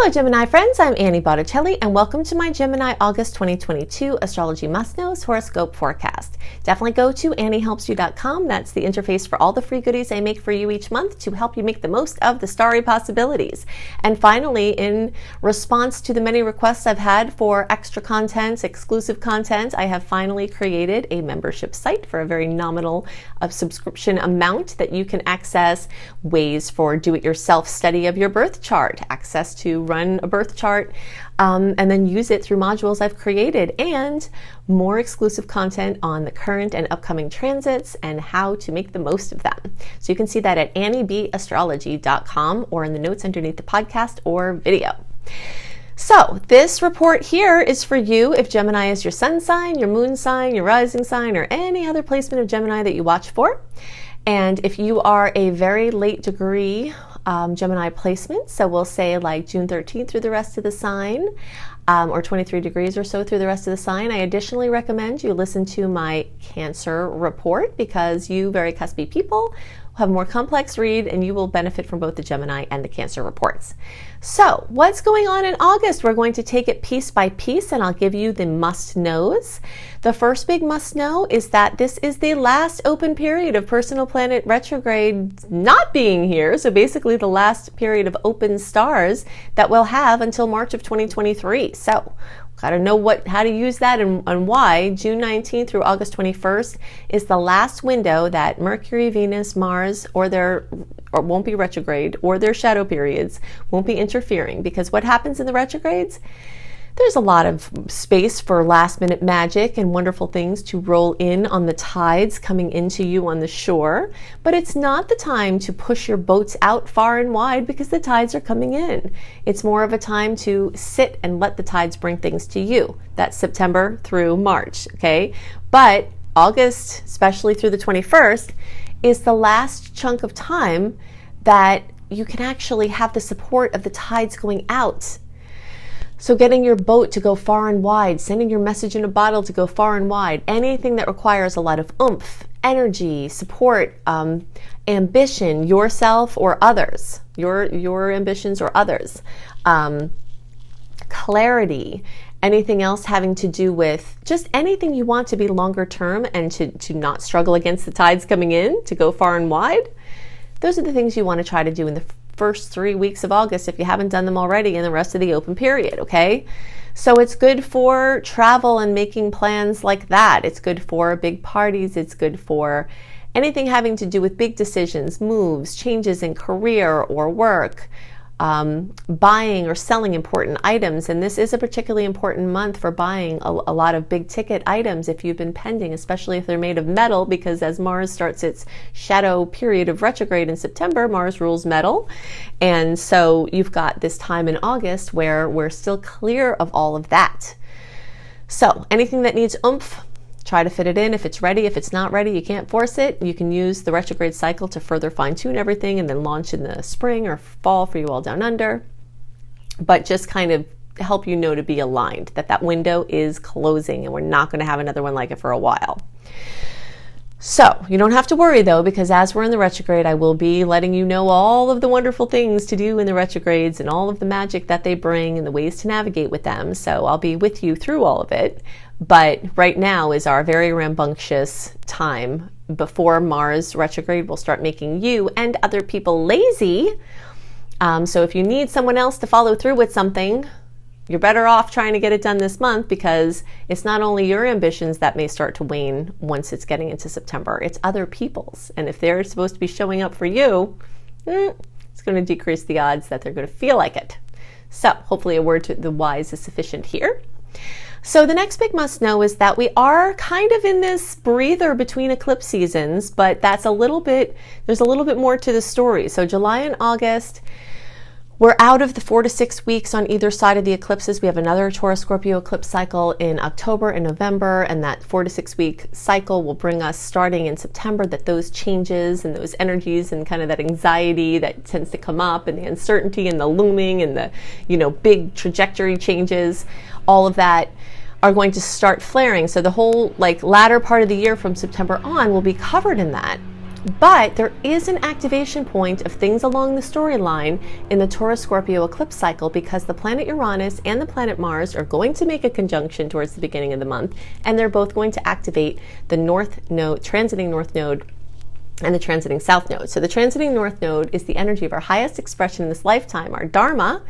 Hello Gemini friends, I'm Annie Botticelli and welcome to my Gemini August 2022 Astrology Must-Knows Horoscope Forecast. Definitely go to anniehelpsyou.com. That's the interface for all the free goodies I make for you each month to help you make the most of the starry possibilities. And finally, in response to the many requests I've had for extra content, exclusive content, I have finally created a membership site for a very nominal subscription amount that you can access ways for do-it-yourself study of your birth chart, access to run a birth chart, and then use it through modules I've created, and more exclusive content on the current and upcoming transits and how to make the most of them. So you can see that at anniebastrology.com or in the notes underneath the podcast or video. So this report here is for you if Gemini is your sun sign, your moon sign, your rising sign, or any other placement of Gemini that you watch for. And if you are a very late degree Gemini placement, so we'll say like June 13th through the rest of the sign, or 23 degrees or so through the rest of the sign, I additionally recommend you listen to my Cancer report because you very cuspy people have a more complex read and you will benefit from both the Gemini and the Cancer reports. So what's going on in August? We're going to take it piece by piece and I'll give you the must-knows. The first big must-know is that this is the last open period of personal planet retrograde not being here. So basically the last period of open stars that we'll have until March of 2023. So got to know how to use that and why. June 19th through August 21st is the last window that Mercury, Venus, Mars, or won't be retrograde, or their shadow periods won't be interfering. Because what happens in the retrogrades? There's a lot of space for last minute magic and wonderful things to roll in on the tides coming into you on the shore. But it's not the time to push your boats out far and wide because the tides are coming in. It's more of a time to sit and let the tides bring things to you. That's September through March, okay? But August, especially through the 21st, is the last chunk of time that you can actually have the support of the tides going out. So getting your boat to go far and wide, sending your message in a bottle to go far and wide, anything that requires a lot of oomph, energy, support, ambition, yourself or others, your ambitions or others, clarity, anything else having to do with just anything you want to be longer term and to not struggle against the tides coming in, to go far and wide. Those are the things you want to try to do in the first 3 weeks of August if you haven't done them already in the rest of the open period, okay? So it's good for travel and making plans like that. It's good for big parties. It's good for anything having to do with big decisions, moves, changes in career or work, buying or selling important items. And this is a particularly important month for buying a lot of big ticket items if you've been pending, especially if they're made of metal, because as Mars starts its shadow period of retrograde in September, Mars rules metal. And so you've got this time in August where we're still clear of all of that. So anything that needs oomph, try to fit it in. If it's ready, if it's not ready, you can't force it. You can use the retrograde cycle to further fine-tune everything and then launch in the spring or fall for you all down under. But just kind of help you know to be aligned, that window is closing and we're not going to have another one like it for a while. So you don't have to worry though, because as we're in the retrograde, I will be letting you know all of the wonderful things to do in the retrogrades and all of the magic that they bring and the ways to navigate with them. So I'll be with you through all of it. But right now is our very rambunctious time before Mars retrograde will start making you and other people lazy. So if you need someone else to follow through with something, you're better off trying to get it done this month, because it's not only your ambitions that may start to wane once it's getting into September, it's other people's. And if they're supposed to be showing up for you, it's going to decrease the odds that they're going to feel like it. So hopefully a word to the wise is sufficient here. So the next big must know is that we are kind of in this breather between eclipse seasons, but there's a little bit more to the story. So July and August, we're out of the 4 to 6 weeks on either side of the eclipses. We have another Taurus Scorpio eclipse cycle in October and November, and that 4 to 6 week cycle will bring us starting in September, that those changes and those energies and kind of that anxiety that tends to come up and the uncertainty and the looming and the, big trajectory changes, all of that are going to start flaring. So the whole latter part of the year from September on will be covered in that. But there is an activation point of things along the storyline in the Taurus-Scorpio eclipse cycle, because the planet Uranus and the planet Mars are going to make a conjunction towards the beginning of the month, and they're both going to activate the North Node, transiting North Node, and the transiting South Node. So the transiting North Node is the energy of our highest expression in this lifetime, our Dharma,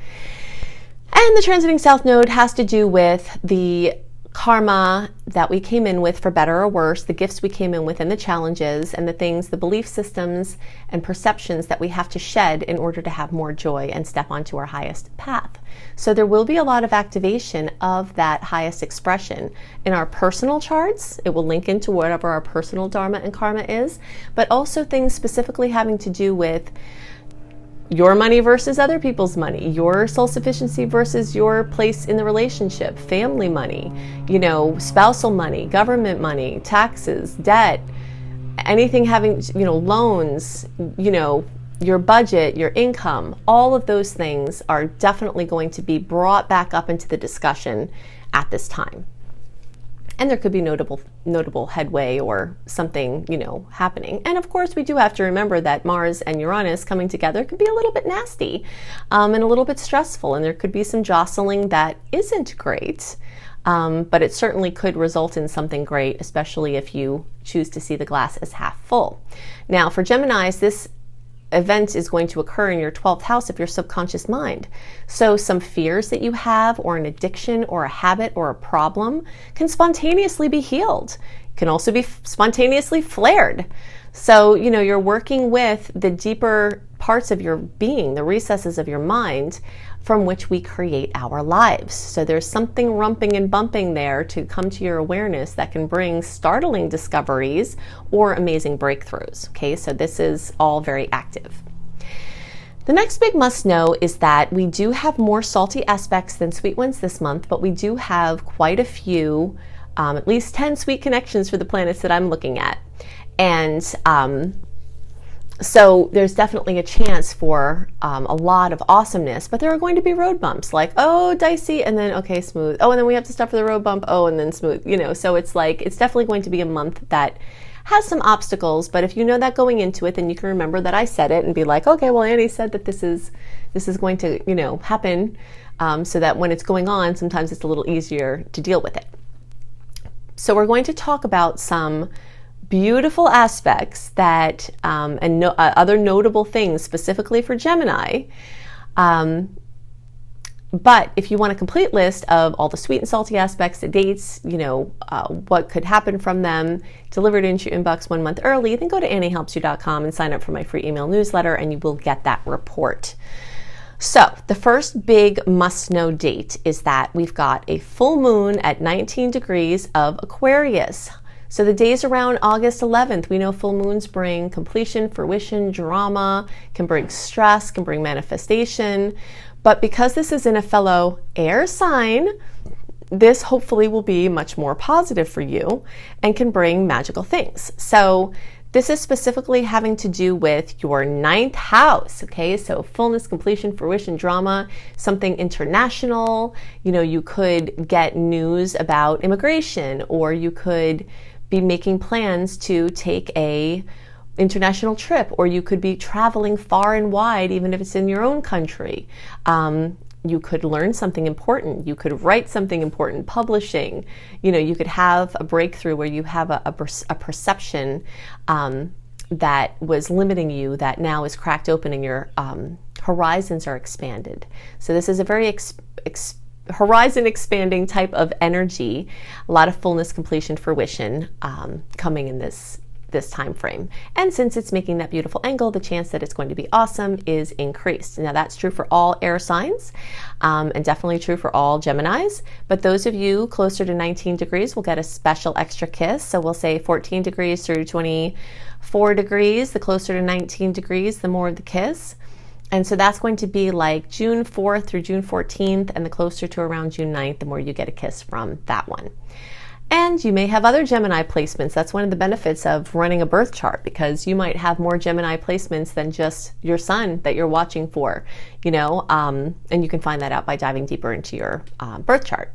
and the transiting South Node has to do with the karma that we came in with, for better or worse, the gifts we came in with and the challenges and the things, the belief systems and perceptions that we have to shed in order to have more joy and step onto our highest path. So there will be a lot of activation of that highest expression in our personal charts. It will link into whatever our personal dharma and karma is, but also things specifically having to do with your money versus other people's money, your soul sufficiency versus your place in the relationship, family money, spousal money, government money, taxes, debt, anything having, loans, your budget, your income. All of those things are definitely going to be brought back up into the discussion at this time. And there could be notable headway or something, happening. And of course, we do have to remember that Mars and Uranus coming together could be a little bit nasty and a little bit stressful. And there could be some jostling that isn't great, but it certainly could result in something great, especially if you choose to see the glass as half full. Now, for Geminis, this event is going to occur in your 12th house of your subconscious mind. So some fears that you have, or an addiction or a habit or a problem, can spontaneously be healed. Can also be spontaneously flared. So, you're working with the deeper parts of your being, the recesses of your mind, from which we create our lives. So there's something rumping and bumping there to come to your awareness that can bring startling discoveries or amazing breakthroughs. Okay, so this is all very active. The next big must know is that we do have more salty aspects than sweet ones this month, but we do have quite a few, at least 10 sweet connections for the planets that I'm looking at. And so there's definitely a chance for a lot of awesomeness, but there are going to be road bumps, like, oh, dicey, and then, okay, smooth. Oh, and then we have to stop for the road bump. Oh, and then smooth, so it's definitely going to be a month that has some obstacles, but if you know that going into it, then you can remember that I said it and be like, okay, well, Annie said that this is going to, happen, so that when it's going on, sometimes it's a little easier to deal with it. So we're going to talk about some beautiful aspects that other notable things specifically for Gemini. But if you want a complete list of all the sweet and salty aspects, the dates, what could happen from them, delivered into your inbox 1 month early, then go to anniehelpsyou.com and sign up for my free email newsletter, and you will get that report. So the first big must-know date is that we've got a full moon at 19 degrees of Aquarius. So the days around August 11th, we know full moons bring completion, fruition, drama, can bring stress, can bring manifestation. But because this is in a fellow air sign, this hopefully will be much more positive for you and can bring magical things. So this is specifically having to do with your 9th house, okay? So fullness, completion, fruition, drama, something international. You could get news about immigration, or you could be making plans to take a international trip, or you could be traveling far and wide, even if it's in your own country. You could learn something important. You could write something important, publishing. You could have a breakthrough where you have a perception that was limiting you that now is cracked open and your horizons are expanded. So this is a very horizon expanding type of energy, a lot of fullness, completion, fruition coming in this time frame. And since it's making that beautiful angle, the chance that it's going to be awesome is increased. Now that's true for all air signs, and definitely true for all Geminis, but those of you closer to 19 degrees will get a special extra kiss. So we'll say 14 degrees through 24 degrees, the closer to 19 degrees, the more of the kiss. And so that's going to be like June 4th through June 14th, and the closer to around June 9th, the more you get a kiss from that one. And you may have other Gemini placements. That's one of the benefits of running a birth chart, because you might have more Gemini placements than just your sun that you're watching for, and you can find that out by diving deeper into your birth chart.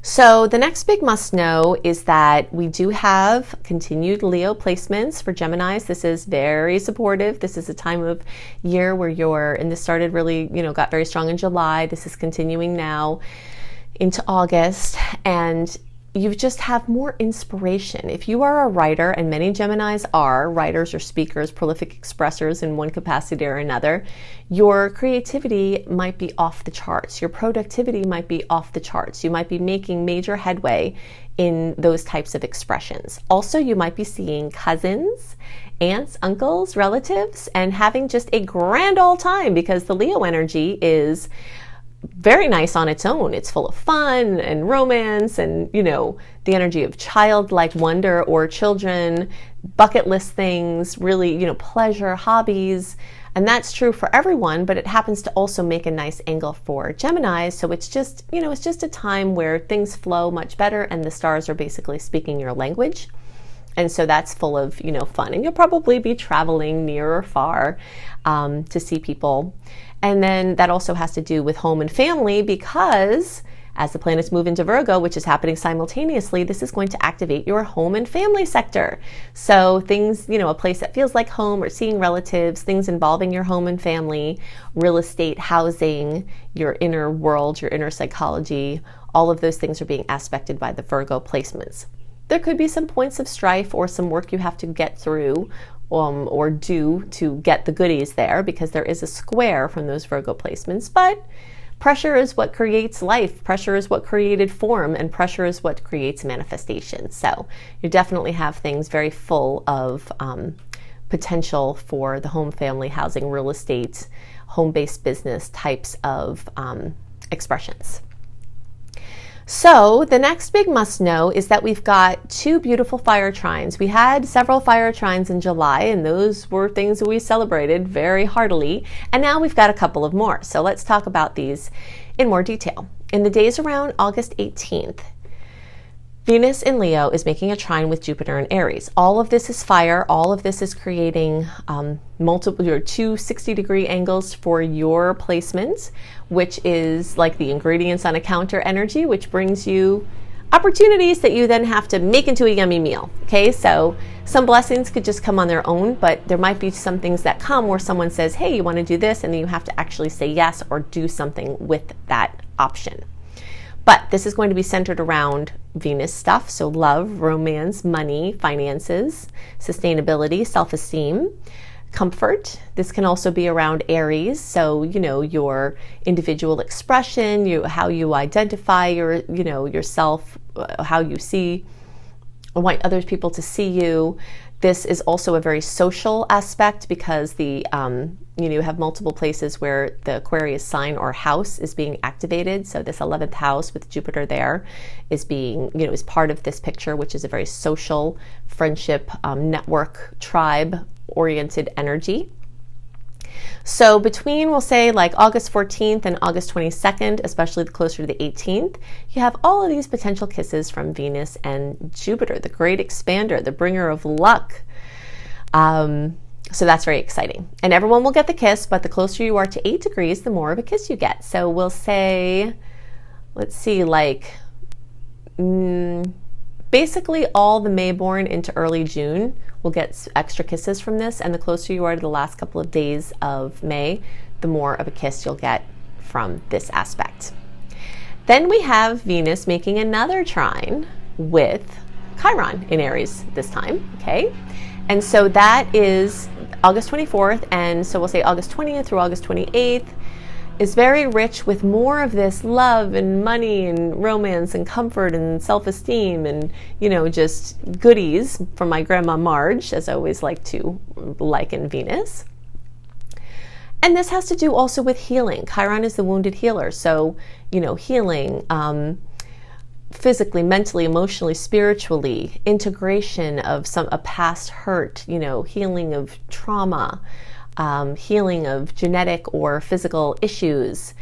So the next big must know is that we do have continued Leo placements for Geminis. This is very supportive. This is a time of year where and this started really, got very strong in July. This is continuing now into August, and you just have more inspiration. If you are a writer, and many Geminis are writers or speakers, prolific expressors in one capacity or another, your creativity might be off the charts. Your productivity might be off the charts. You might be making major headway in those types of expressions. Also, you might be seeing cousins, aunts, uncles, relatives, and having just a grand old time, because the Leo energy is very nice on its own. It's full of fun and romance and, the energy of childlike wonder or children, bucket list things, really, pleasure, hobbies. And that's true for everyone, but it happens to also make a nice angle for Gemini. So it's just, it's just a time where things flow much better and the stars are basically speaking your language. And so that's full of, fun. And you'll probably be traveling near or far to see people. And then that also has to do with home and family, because as the planets move into Virgo, which is happening simultaneously, this is going to activate your home and family sector. So things, a place that feels like home, or seeing relatives, things involving your home and family, real estate, housing, your inner world, your inner psychology, all of those things are being aspected by the Virgo placements. There could be some points of strife or some work you have to get through or do to get the goodies there, because there is a square from those Virgo placements. But pressure is what creates life. Pressure is what created form, and pressure is what creates manifestation. So you definitely have things very full of potential for the home, family, housing, real estate, home-based business types of expressions. So the next big must know is that we've got 2 beautiful fire trines. We had several fire trines in July, and those were things that we celebrated very heartily. And now we've got a couple of more. So let's talk about these in more detail. In the days around August 18th, Venus in Leo is making a trine with Jupiter in Aries. All of this is fire. All of this is creating your 2 60-degree angles for your placements, which is like the ingredients on a counter energy, which brings you opportunities that you then have to make into a yummy meal. Okay, so some blessings could just come on their own, but there might be some things that come where someone says, hey, you want to do this? And then you have to actually say yes or do something with that option. But this is going to be centered around Venus stuff, so love, romance, money, finances, sustainability, self-esteem, comfort. This can also be around Aries, so your individual expression, how you identify yourself, how you want other people to see you. This is also a very social aspect, because you have multiple places where the Aquarius sign or house is being activated. So this 11th house with Jupiter there is being, is part of this picture, which is a very social, friendship, network, tribe-oriented energy. So between, we'll say, like August 14th and August 22nd, especially closer to the 18th, you have all of these potential kisses from Venus and Jupiter, the great expander, the bringer of luck. So that's very exciting. And everyone will get the kiss, but the closer you are to 8 degrees, the more of a kiss you get. So we'll say, let's see, basically all the Mayborn into early June will get extra kisses from this, and the closer you are to the last couple of days of May, the more of a kiss you'll get from this aspect. Then we have Venus making another trine with Chiron in Aries this time, okay? And so that is August 24th, and so we'll say August 20th through August 28th is very rich with more of this love and money and romance and comfort and self-esteem and, just goodies from my grandma Marge, as I always like to liken Venus. And this has to do also with healing. Chiron is the wounded healer. So, healing physically, mentally, emotionally, spiritually, integration of a past hurt, healing of trauma, healing of genetic or physical issues,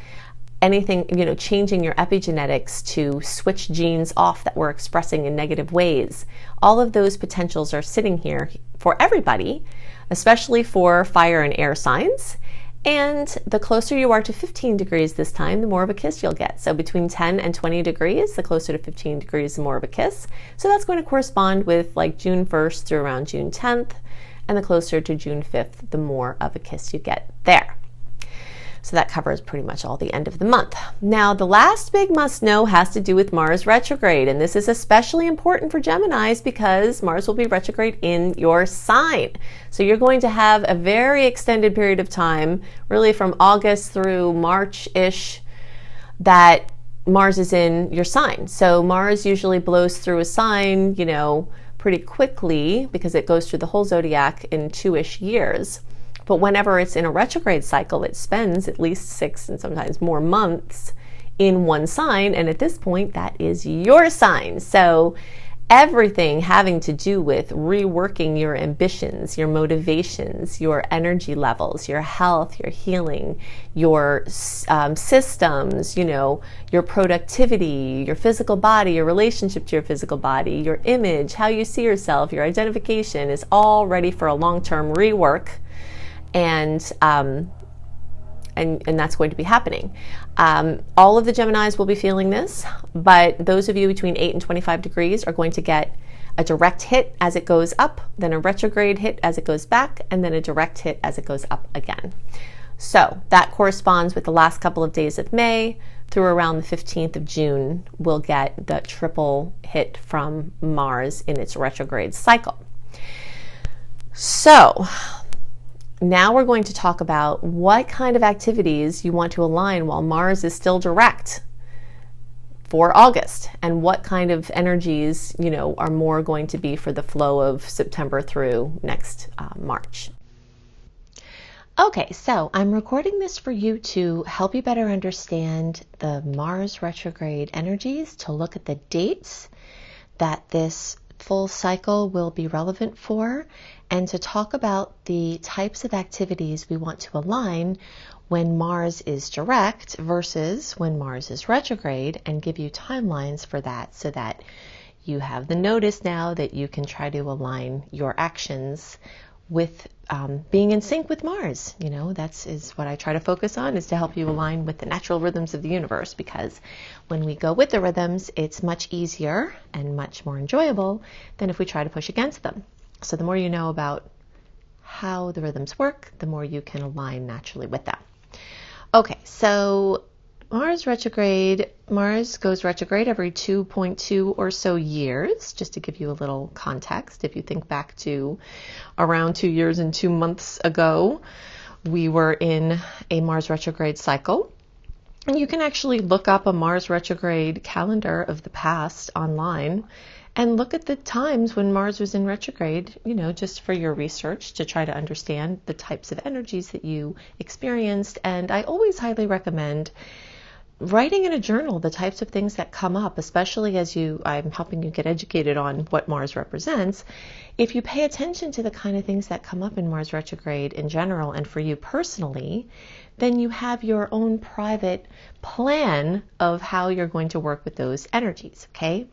anything, changing your epigenetics to switch genes off that we're expressing in negative ways. All of those potentials are sitting here for everybody, especially for fire and air signs. And the closer you are to 15 degrees this time, the more of a kiss you'll get. So between 10 and 20 degrees, the closer to 15 degrees, the more of a kiss. So that's going to correspond with like June 1st through around June 10th. And the closer to June 5th, the more of a kiss you get there. So that covers pretty much all the end of the month. Now, the last big must know has to do with Mars retrograde. And this is especially important for Geminis because Mars will be retrograde in your sign. So you're going to have a very extended period of time, really from August through March-ish, that Mars is in your sign. So Mars usually blows through a sign, you know, pretty quickly because it goes through the whole zodiac in 2-ish years. But whenever it's in a retrograde cycle, it spends at least 6 and sometimes more months in one sign. And at this point, that is your sign. So everything having to do with reworking your ambitions, your motivations, your energy levels, your health, your healing, your systems, you know, your productivity, your physical body, your relationship to your physical body, your image, how you see yourself, your identification is all ready for a long-term rework. And that's going to be happening. All of the Geminis will be feeling this, but those of you between 8 and 25 degrees are going to get a direct hit as it goes up, then a retrograde hit as it goes back, and then a direct hit as it goes up again. So that corresponds with the last couple of days of May through around the 15th of June. We'll get the triple hit from Mars in its retrograde cycle. So now we're going to talk about what kind of activities you want to align while Mars is still direct for August, and what kind of energies, you know, are more going to be for the flow of September through next March. Okay, so I'm recording this for you to help you better understand the Mars retrograde energies, to look at the dates that this full cycle will be relevant for, and to talk about the types of activities we want to align when Mars is direct versus when Mars is retrograde, and give you timelines for that so that you have the notice now that you can try to align your actions with being in sync with Mars. You know, is what I try to focus on, is to help you align with the natural rhythms of the universe, because when we go with the rhythms, it's much easier and much more enjoyable than if we try to push against them. So the more you know about how the rhythms work, the more you can align naturally with them. Okay, so Mars retrograde. Mars goes retrograde every 2.2 or so years, just to give you a little context. If you think back to around 2 years and 2 months ago, we were in a Mars retrograde cycle. And you can actually look up a Mars retrograde calendar of the past online and look at the times when Mars was in retrograde, you know, just for your research, to try to understand the types of energies that you experienced. And I always highly recommend writing in a journal the types of things that come up, especially as I'm helping you get educated on what Mars represents. If you pay attention to the kind of things that come up in Mars retrograde in general and for you personally, then you have your own private plan of how you're going to work with those energies, okay?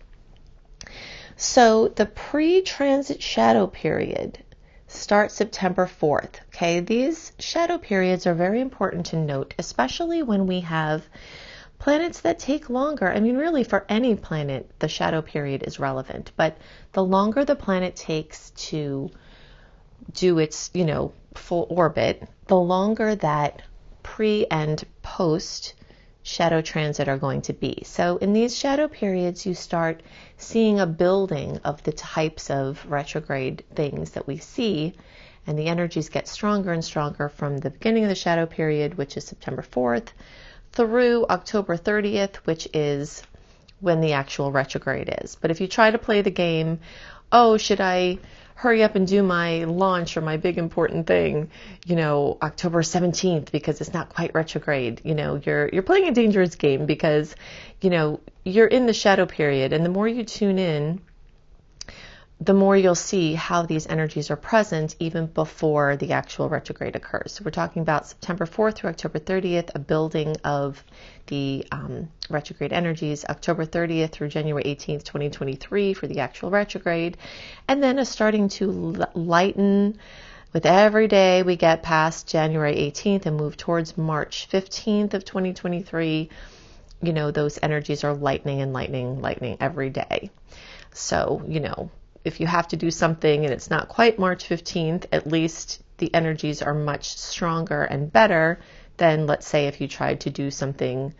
So the pre-transit shadow period starts September 4th, okay? These shadow periods are very important to note, especially when we have planets that take longer. I mean, really, for any planet, the shadow period is relevant, but the longer the planet takes to do its, you know, full orbit, the longer that pre and post shadow transit are going to be. So in these shadow periods, you start seeing a building of the types of retrograde things that we see, and the energies get stronger and stronger from the beginning of the shadow period, which is September 4th, through October 30th, which is when the actual retrograde is. But if you try to play the game, oh, should I hurry up and do my launch or my big important thing, you know, October 17th, because it's not quite retrograde, you know, you're playing a dangerous game, because, you know, you're in the shadow period, and the more you tune in, the more you'll see how these energies are present even before the actual retrograde occurs. So we're talking about September 4th through October 30th, a building of the retrograde energies, October 30th through January 18th, 2023 for the actual retrograde, and then a starting to lighten With every day we get past January 18th and move towards March 15th of 2023, you know, those energies are lightening and lightening every day. So, you know, if you have to do something and it's not quite March 15th, at least the energies are much stronger and better than, let's say, if you tried to do something,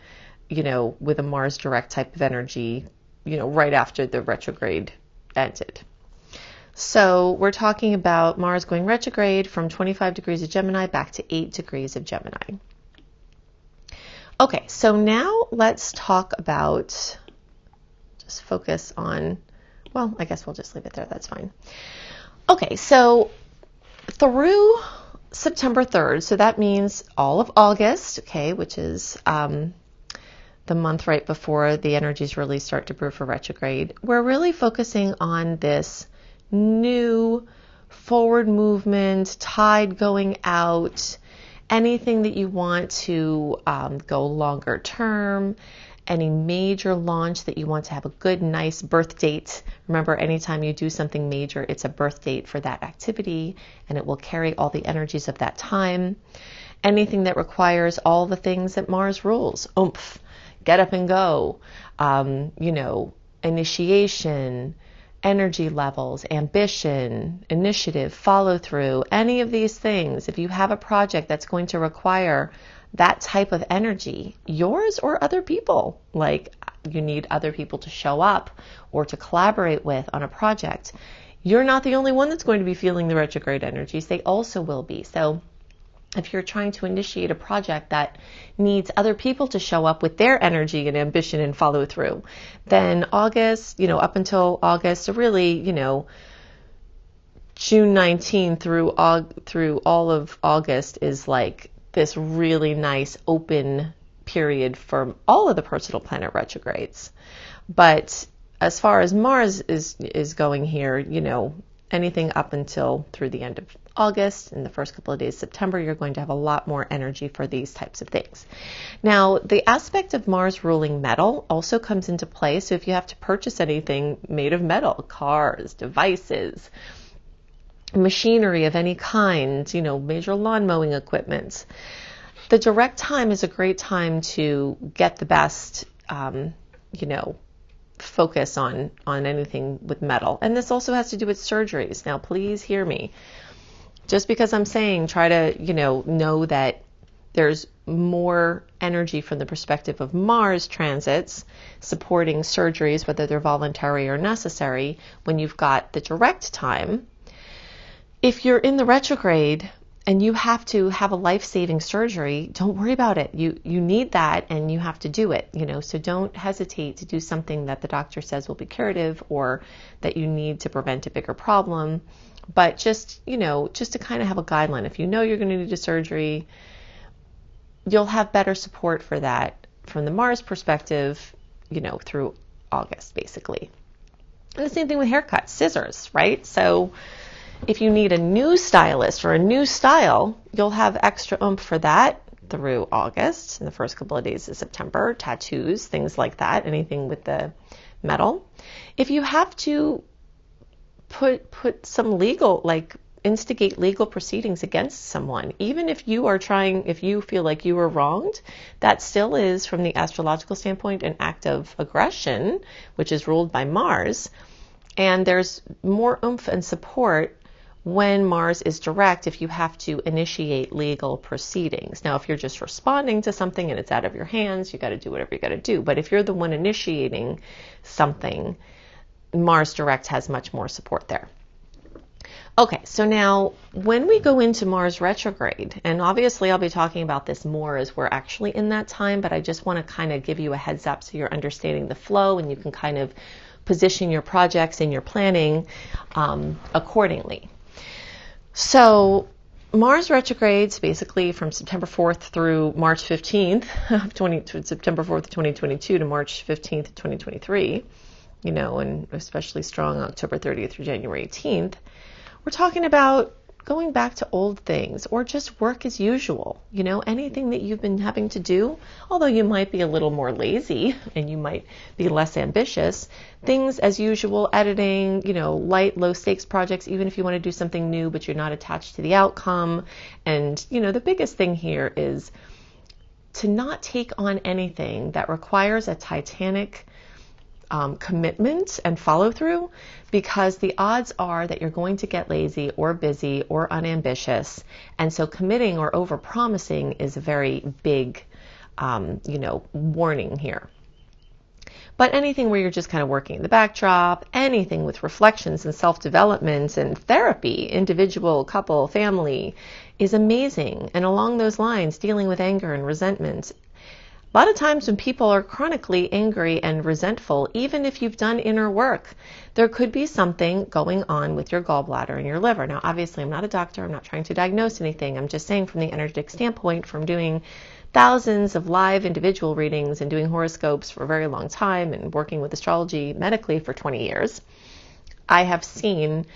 you know, with a Mars direct type of energy, you know, right after the retrograde ended. So we're talking about Mars going retrograde from 25 degrees of Gemini back to 8 degrees of Gemini. Okay, so now let's talk about, just focus on, well, I guess we'll just leave it there. That's fine. Okay, so through September 3rd, so that means all of August, okay, which is the month right before the energies really start to brew for retrograde, we're really focusing on this new forward movement, tide going out, anything that you want to go longer term, any major launch that you want to have a good, nice birth date. Remember, anytime you do something major, it's a birth date for that activity, and it will carry all the energies of that time. Anything that requires all the things that Mars rules, oomph, get up and go, you know, initiation, energy levels, ambition, initiative, follow through, any of these things. If you have a project that's going to require that type of energy, yours or other people, like you need other people to show up or to collaborate with on a project, you're not the only one that's going to be feeling the retrograde energies. They also will be. So if you're trying to initiate a project that needs other people to show up with their energy and ambition and follow through, then August, you know, up until August, so really, you know, June 19 through all of August is like this really nice open period for all of the personal planet retrogrades. But as far as Mars is going here, you know, anything up until through the end of August and the first couple of days of September, you're going to have a lot more energy for these types of things. Now, the aspect of Mars ruling metal also comes into play. So if you have to purchase anything made of metal, cars, devices, machinery of any kind, you know, major lawn mowing equipment, the direct time is a great time to get the best, you know, focus on anything with metal. And this also has to do with surgeries. Now, please hear me. Just because I'm saying try to, you know that there's more energy from the perspective of Mars transits supporting surgeries, whether they're voluntary or necessary, when you've got the direct time. If you're in the retrograde and you have to have a life-saving surgery, don't worry about it. You need that and you have to do it, you know, so don't hesitate to do something that the doctor says will be curative or that you need to prevent a bigger problem. But just, you know, just to kind of have a guideline. If you know you're going to need a surgery, you'll have better support for that from the Mars perspective, you know, through August, basically. And the same thing with haircuts, scissors, right? So if you need a new stylist or a new style, you'll have extra oomph for that through August and the first couple of days of September, tattoos, things like that, anything with the metal. If you have to put some legal, like instigate legal proceedings against someone, even if you are trying, if you feel like you were wronged, that still is, from the astrological standpoint, an act of aggression, which is ruled by Mars. And there's more oomph and support when Mars is direct if you have to initiate legal proceedings. Now, if you're just responding to something and it's out of your hands, you got to do whatever you got to do. But if you're the one initiating something, Mars direct has much more support there. Okay, so now when we go into Mars retrograde, and obviously I'll be talking about this more as we're actually in that time, but I just want to kind of give you a heads up so you're understanding the flow and you can kind of position your projects and your planning accordingly. So Mars retrogrades basically from September 4th through March 15th, September 4th, 2022 to March 15th, 2023, you know, and especially strong October 30th through January 18th. We're talking about going back to old things, or just work as usual. You know, anything that you've been having to do, although you might be a little more lazy and you might be less ambitious, things as usual, editing, you know, light, low stakes projects, even if you want to do something new, but you're not attached to the outcome. And, you know, the biggest thing here is to not take on anything that requires a titanic commitment and follow through, because the odds are that you're going to get lazy or busy or unambitious. And so committing or over promising is a very big, warning here. But anything where you're just kind of working in the backdrop, anything with reflections and self-development and therapy, individual, couple, family, is amazing. And along those lines, dealing with anger and resentment. A lot of times when people are chronically angry and resentful, even if you've done inner work, there could be something going on with your gallbladder and your liver. Now, obviously, I'm not a doctor. I'm not trying to diagnose anything. I'm just saying from the energetic standpoint, from doing thousands of live individual readings and doing horoscopes for a very long time and working with astrology medically for 20 years, I have seen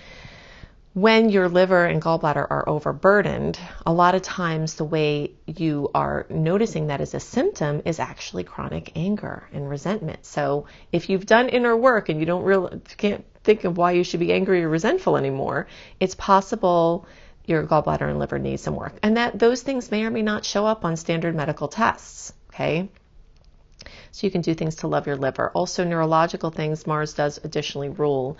when your liver and gallbladder are overburdened, a lot of times the way you are noticing that as a symptom is actually chronic anger and resentment. So if you've done inner work and you can't think of why you should be angry or resentful anymore, it's possible your gallbladder and liver need some work. And that those things may or may not show up on standard medical tests, okay? So you can do things to love your liver. Also, neurological things, Mars does additionally rule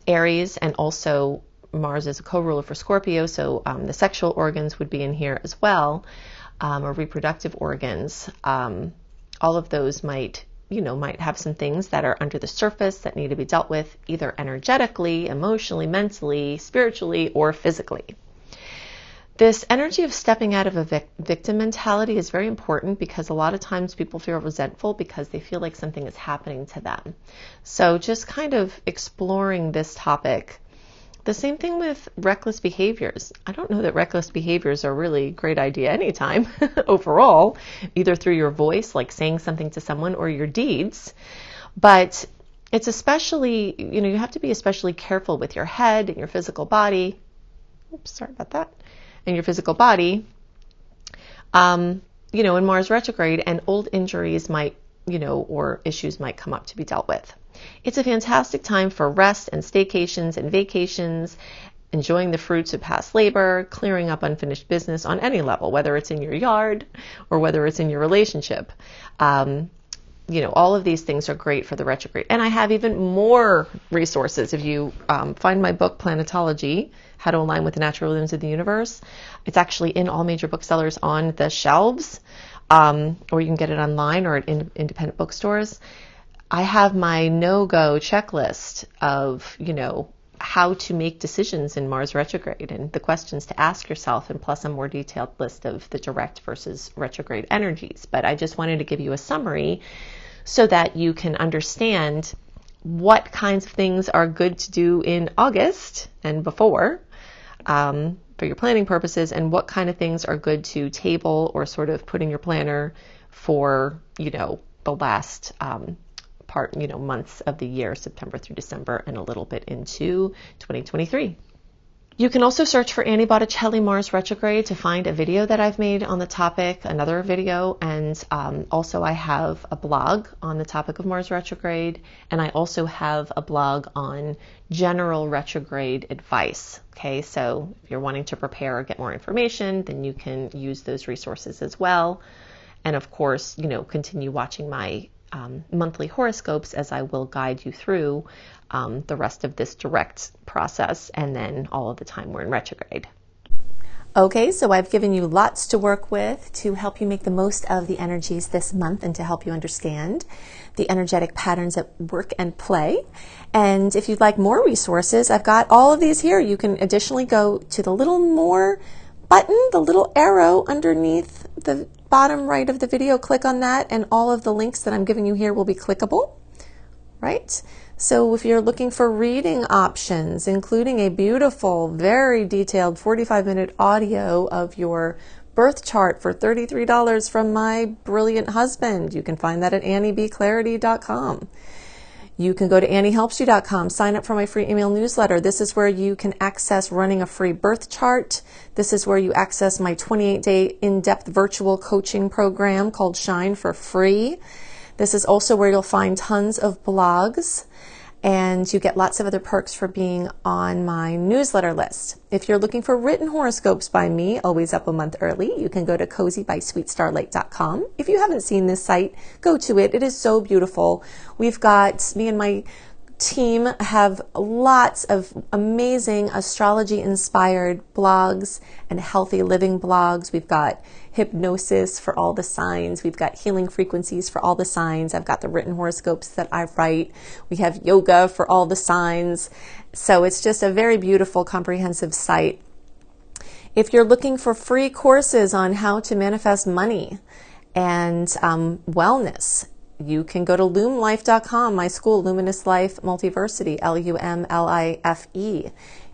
Aries, and also Mars is a co-ruler for Scorpio, so the sexual organs would be in here as well, or reproductive organs. All of those might have some things that are under the surface that need to be dealt with, either energetically, emotionally, mentally, spiritually, or physically. This energy of stepping out of a victim mentality is very important, because a lot of times people feel resentful because they feel like something is happening to them. So just kind of exploring this topic. The same thing with reckless behaviors. I don't know that reckless behaviors are really a great idea anytime overall, either through your voice, like saying something to someone, or your deeds. But it's especially, you have to be especially careful with your head and your physical body. Oops, sorry about that. And your physical body, in Mars retrograde, and old injuries might, or issues might come up to be dealt with. It's a fantastic time for rest and staycations and vacations, enjoying the fruits of past labor, clearing up unfinished business on any level, whether it's in your yard or whether it's in your relationship. All of these things are great for the retrograde. And I have even more resources. If you find my book, Planetology, How to Align with the Natural Rhythms of the Universe, it's actually in all major booksellers on the shelves, or you can get it online or at independent bookstores. I have my no-go checklist of, how to make decisions in Mars retrograde and the questions to ask yourself, and plus a more detailed list of the direct versus retrograde energies. But I just wanted to give you a summary so that you can understand what kinds of things are good to do in August and before for your planning purposes, and what kind of things are good to table or sort of put in your planner for, the last months of the year, September through December, and a little bit into 2023. You can also search for Annie Botticelli Mars retrograde to find a video that I've made on the topic, another video, and also I have a blog on the topic of Mars retrograde, and I also have a blog on general retrograde advice. Okay, so if you're wanting to prepare or get more information, then you can use those resources as well. And of course, continue watching my monthly horoscopes, as I will guide you through the rest of this direct process, and then all of the time we're in retrograde. Okay, so I've given you lots to work with to help you make the most of the energies this month, and to help you understand the energetic patterns at work and play. And if you'd like more resources, I've got all of these here. You can additionally go to the little more button, the little arrow underneath the bottom right of the video. Click on that, and all of the links that I'm giving you here will be clickable, right? So if you're looking for reading options, including a beautiful, very detailed 45-minute audio of your birth chart for $33 from my brilliant husband, you can find that at anniebclarity.com. You can go to anniehelpsyou.com, sign up for my free email newsletter. This is where you can access running a free birth chart. This is where you access my 28-day in-depth virtual coaching program called Shine for free. This is also where you'll find tons of blogs, and you get lots of other perks for being on my newsletter list. If you're looking for written horoscopes by me, always up a month early, you can go to cozybysweetstarlight.com. If you haven't seen this site, go to it. It is so beautiful. We've got, me and my team have lots of amazing astrology-inspired blogs and healthy living blogs. We've got hypnosis for all the signs. We've got healing frequencies for all the signs. I've got the written horoscopes that I write. We have yoga for all the signs. So it's just a very beautiful, comprehensive site. If you're looking for free courses on how to manifest money and wellness, you can go to lumlife.com, my school, Luminous Life Multiversity, LUMLIFE.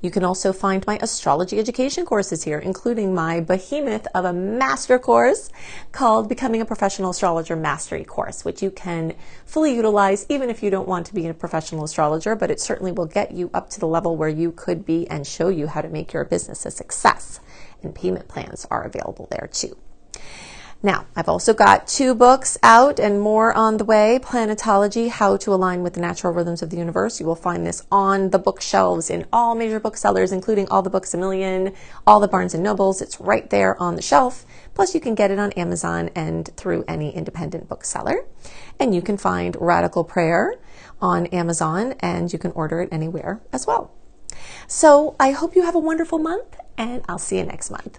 You can also find my astrology education courses here, including my behemoth of a master course called Becoming a Professional Astrologer Mastery Course, which you can fully utilize even if you don't want to be a professional astrologer, but it certainly will get you up to the level where you could be and show you how to make your business a success. And payment plans are available there too. Now, I've also got 2 books out and more on the way. Planetology, How to Align with the Natural Rhythms of the Universe. You will find this on the bookshelves in all major booksellers, including all the Books A Million, all the Barnes & Nobles. It's right there on the shelf. Plus, you can get it on Amazon and through any independent bookseller. And you can find Radical Prayer on Amazon, and you can order it anywhere as well. So I hope you have a wonderful month, and I'll see you next month.